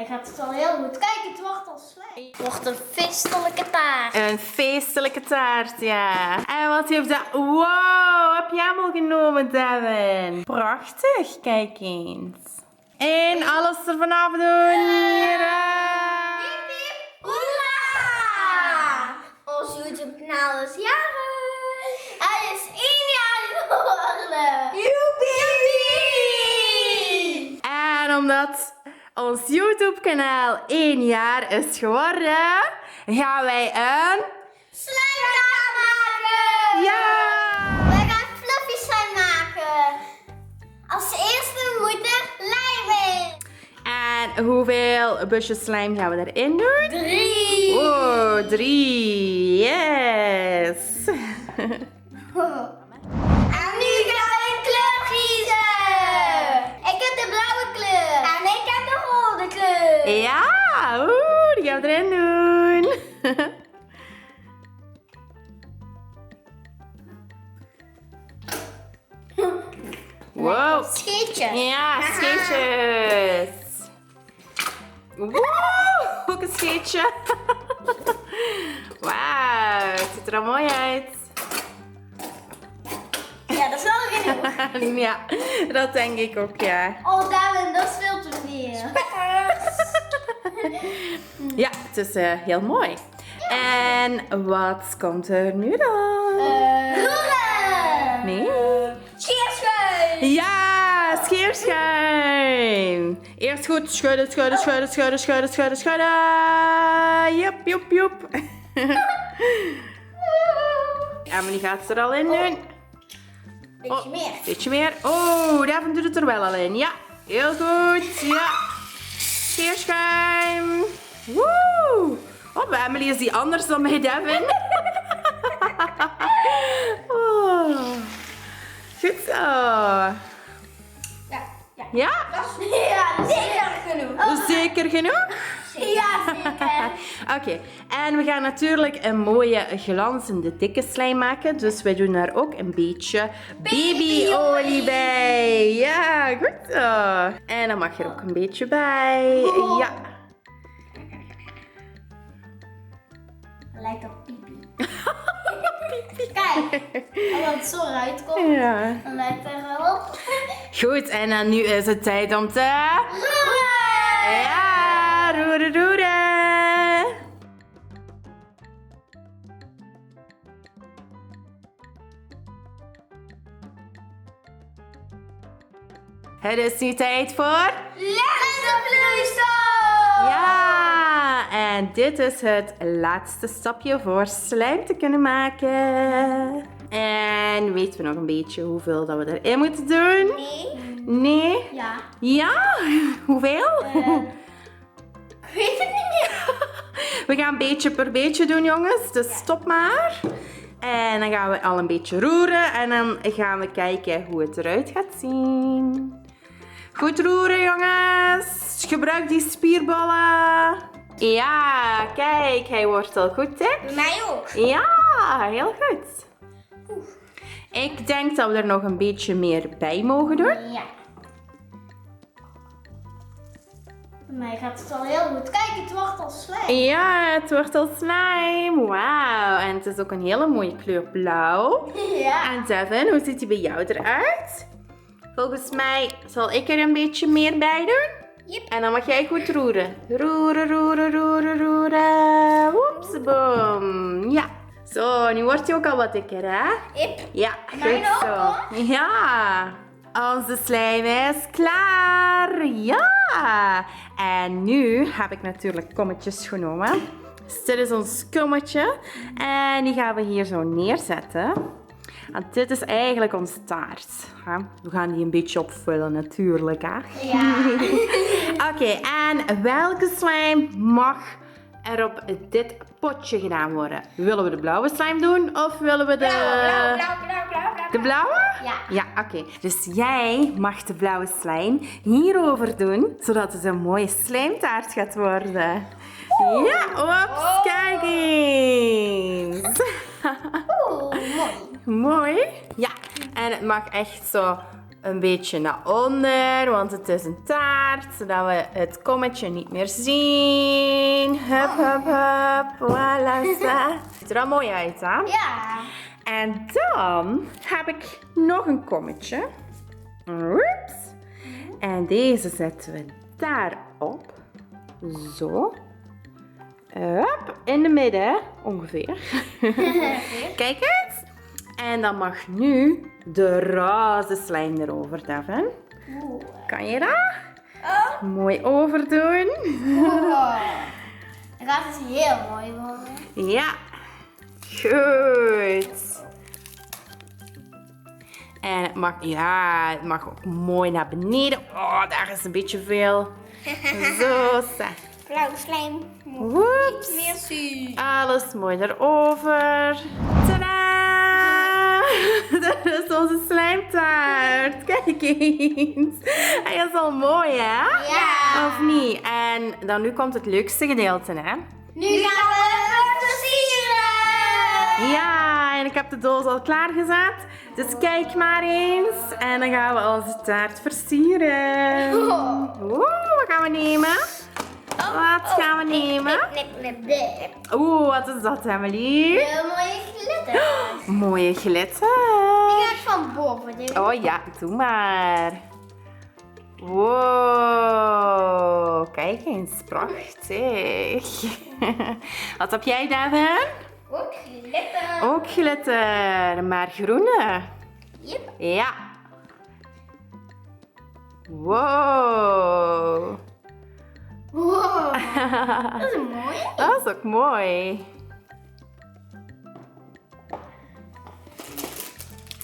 mij gaat het al heel goed. Kijk, het wordt al slijm. Het wordt een feestelijke taart. Een feestelijke taart, ja. En wat heeft dat... Wow, heb jij hem al genomen, Devin? Prachtig, kijk eens. En alles ervan afdoen. Hoera! Ons YouTube kanaal is jarig. Hij is 1 jaar geworden. Joepie! En omdat ons YouTube kanaal 1 jaar is geworden, gaan wij een... Slijmtaart maken! Ja! Wij gaan fluffy slime maken. Als eerste moet er lijm in. En hoeveel busjes slijm gaan we erin doen? 3. Oh, 3. Yes! En nu gaan we een kleur kiezen. Ik heb de blauwe kleur. En ik heb de rode kleur. Ja! Oeh, die gaan we erin doen. Wow! Scheetje. Ja, scheetjes. Wow, ook een scheetje. Wauw, het ziet er al mooi uit. Ja, dat is wel genoeg. Ja, dat denk ik ook, ja. Oh, Darwin, dat is veel te veel. Ja, het is heel mooi. En wat komt er nu dan? Roeren. Nee? Scheerschuim. Ja, scheerschuim. Eerst goed schudden, schudden, schudden, schudden, schudden, schudden, schudden. Joep, joep, joep. Emily gaat het er al in doen. Beetje meer. Beetje meer. Oh, Devin doet het er wel al in. Ja, heel goed. Ja. Scheerschuim. Woe. Oh, bij Emily is die anders dan bij Devin. Oh. Goed zo. Ja, ja. Ja? Ja, zeker genoeg. Zeker genoeg? Ja, zeker. Oké, en we gaan natuurlijk een mooie glanzende dikke slijm maken. Dus wij doen daar ook een beetje babyolie bij. Ja, goed zo. En dan mag je er ook een beetje bij. Ja. Lijkt op pipi. Kijk, als het zo eruit komt, Ja. dan lijkt het er wel op. Goed, en dan nu is het tijd om te... Roeren! Ja, roeren, roeren. Het is nu tijd voor... Lentevloeistof! Ja, en dit is het laatste stapje voor slijm te kunnen maken. En weten we nog een beetje hoeveel dat we erin moeten doen? Nee. Nee? Ja. Ja? Hoeveel? Ik weet het niet meer. We gaan beetje per beetje doen, jongens. Dus stop maar. En dan gaan we al een beetje roeren. En dan gaan we kijken hoe het eruit gaat zien. Goed roeren, jongens. Gebruik die spierballen. Ja, kijk. Hij wordt al goed dik. Bij mij ook. Ja, heel goed. Ik denk dat we er nog een beetje meer bij mogen doen. Ja. Bij mij gaat het al heel goed. Kijk, het wordt al slijm. Ja, het wordt al slijm. Wauw. En het is ook een hele mooie kleur blauw. Ja. En Devin, hoe ziet die bij jou eruit? Volgens mij zal ik er een beetje meer bij doen. Yep. En dan mag jij goed roeren. Roeren, roeren, roeren, roeren. Woepseboom. Ja. Zo, nu wordt hij ook al wat dikker, hè? Yep. Ja, Mijn goed ook, zo. hoor. Ja. Onze slijm is klaar. Ja. En nu heb ik natuurlijk kommetjes genomen. Dus dit is ons kommetje. En die gaan we hier zo neerzetten. Want dit is eigenlijk onze taart. We gaan die een beetje opvullen natuurlijk. Hè? Ja. Oké, en welke slijm mag er op dit potje gedaan worden? Willen we de blauwe slijm doen of willen we de... Blauw. De blauwe? Ja. Ja, oké. Dus jij mag de blauwe slijm hierover doen, zodat het een mooie slijmtaart gaat worden. Ja, ops, kijk eens. Oeh, mooi. Mooi. Ja, en het mag echt zo een beetje naar onder, want het is een taart, zodat we het kommetje niet meer zien. Hup, hup, hup. Voilà, ça. Ziet er al mooi uit, hè? Ja. En dan heb ik nog een kommetje. Oeps. En deze zetten we daarop. Zo. Hup, in de midden, ongeveer. Kijk eens. En dan mag nu de roze slijm erover, Devin. Kan je dat? Mooi overdoen. Het gaat dus heel mooi worden. Ja, goed. En het mag ook mooi naar beneden. Oh, daar is een beetje veel. Zo, Blauwe slijm. Woeps. Meer zuur. Alles mooi erover. Tadaa! Dat is onze slijmtaart. Kijk eens. Hij is al mooi, hè? Ja. Of niet? En dan nu komt het leukste gedeelte, hè? Nu gaan we het versieren. Ja, en ik heb de doos al klaargezet. Dus kijk maar eens. En dan gaan we onze taart versieren. Wat gaan we nemen? Wat gaan we nemen? Wat is dat, Emily? Heel mooie glitter. Mooie glitter. Die ga ik van boven doen. Oh ja, doe maar. Wow, kijk eens, prachtig. Wat heb jij, Devin? Ook glitter. Ook glitter, maar groene. Yep. Ja. Wow. Wow. Dat is mooi. Dat is ook mooi.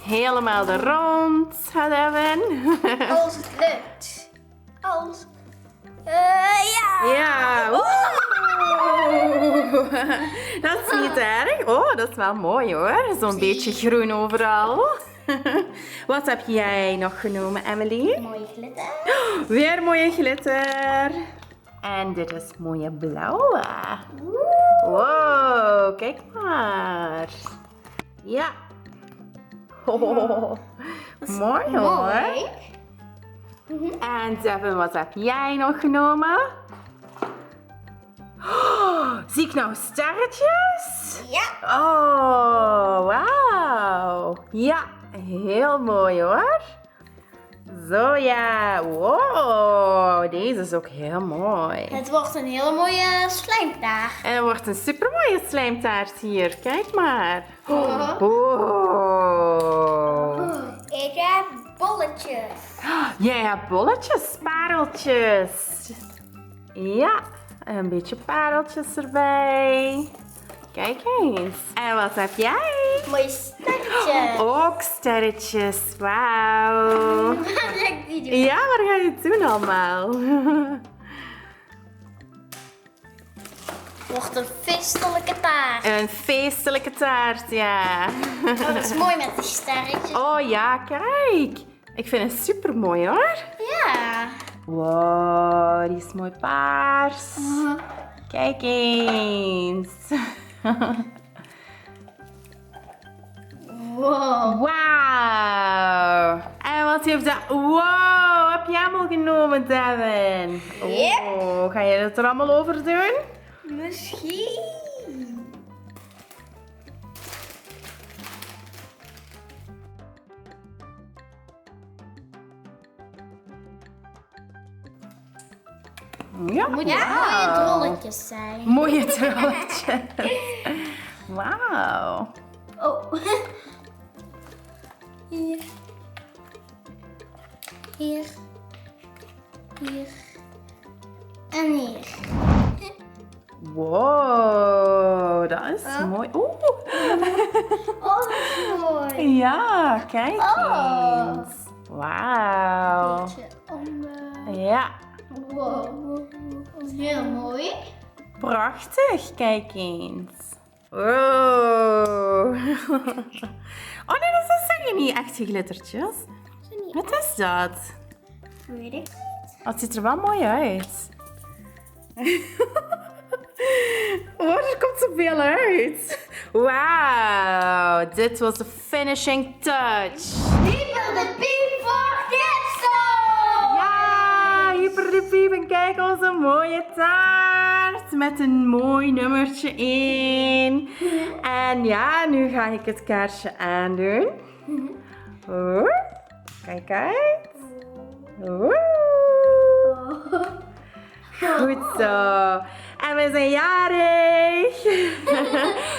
Helemaal er rond, Devin. Als het lukt. Als. Ja. Ja. Woe. Dat is niet erg. Oh, dat is wel mooi hoor. Zo'n beetje groen overal. Wat heb jij nog genomen, Emily? Mooie glitter. Weer mooie glitter. En dit is mooie blauwe. Wow, kijk maar. Ja. Oh, mooi hoor. En Devin, wat heb jij nog genomen? Oh, zie ik nou sterretjes? Ja. Oh, wauw. Ja, heel mooi hoor. Zo ja, wow, deze is ook heel mooi. Het wordt een hele mooie slijmtaart. En het wordt een supermooie slijmtaart hier, kijk maar. Oh. Oh. Ik heb bolletjes. Jij hebt bolletjes, pareltjes. Ja, een beetje pareltjes erbij. Kijk eens. En wat heb jij? Mooie sterretjes. Ook sterretjes, wauw. Wat ga ik die doen? Ja, wat ga je doen allemaal? Wordt een feestelijke taart. Een feestelijke taart, ja. Oh, dat is mooi met die sterretjes. Oh ja, kijk. Ik vind het super mooi hoor. Ja. Wow, die is mooi paars. Kijk eens. Wow. Wauw. En wat heeft dat? Wow, heb jij hem al genomen, Devin? Yep. Oh, ga je het er allemaal over doen? Misschien. Ja, Moet wauw. mooie drolletjes zijn. Mooie trolletjes. Wauw. Oh. Hier. Hier. Hier. En hier. Wow, dat is mooi. Oeh. Oh, dat is mooi. Ja, kijk Oh. eens. Wauw. Beetje onder. Ja, Wow. Dat is heel mooi. prachtig. Kijk eens. Wow. Oh nee, dat zijn niet echte glittertjes. Wat is dat? Weet ik niet. Oh, het ziet er wel mooi uit. Oh, er komt zoveel uit. Wauw, dit was de finishing touch. Wie wil de piep voor de piep en kijk onze mooie taart. Met een mooi nummertje in. En ja, nu ga ik het kaarsje aandoen. Oh, kijk uit. Oh. Goed zo. En we zijn jarig.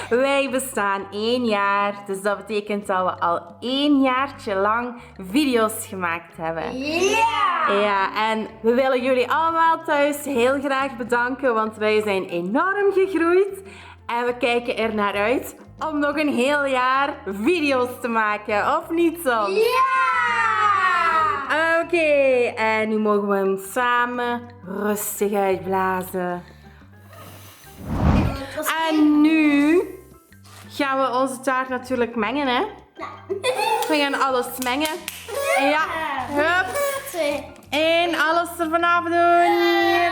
Wij bestaan 1 jaar. Dus dat betekent dat we al 1 jaartje lang video's gemaakt hebben. Ja, en we willen jullie allemaal thuis heel graag bedanken. Want wij zijn enorm gegroeid. En we kijken er naar uit om nog een heel jaar video's te maken. Of niet soms? Ja! Oké, en nu mogen we hem samen rustig uitblazen. En nu gaan we onze taart natuurlijk mengen, hè? We gaan alles mengen. Ja, hup. En alles er vanaf doen. Hier.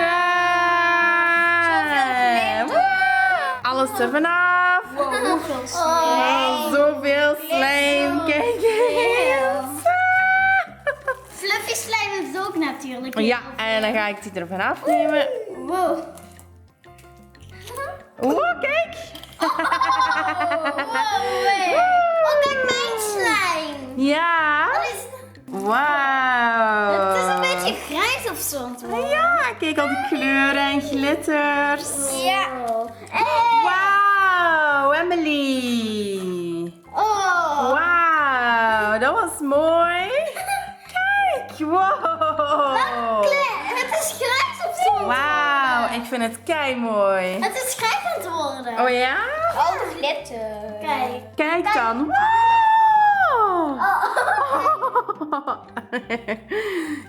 Alles er vanaf. Zoveel slijm. Kijk eens. Fluffy slijm is ook natuurlijk. Ja, en dan ga ik die er vanaf nemen. Wow. Oeh, kijk. Oh, kijk mijn slijm. Ja. Wauw. Het is een beetje grijs of zo. Ja, kijk al die kleuren en glitters. Ja. Wauw, Emily. Oh. Wauw, dat was mooi. Kijk, wow. Het is grijs of zo. Wauw, ik vind het kei mooi. Het is grijs aan het worden. Oh ja? Oh, de glitter. Kijk. Kijk dan. Wow.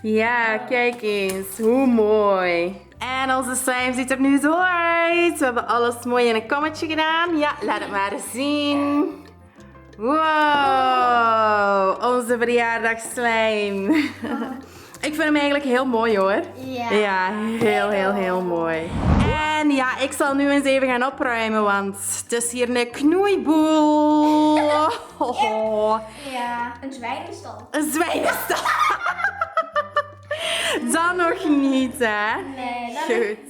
Ja, kijk eens. Hoe mooi. En onze slime ziet er nu zo uit. We hebben alles mooi in een kommetje gedaan. Ja, laat het maar eens zien. Wow, onze verjaardagsslijm. Ik vind hem eigenlijk heel mooi hoor. Ja. Ja, heel mooi. En ja, ik zal nu eens even gaan opruimen, want het is hier een knoeiboel. Ja, een zwijnenstal. Een zwijnenstal. Dan nog niet, hè? Nee, dat Goed.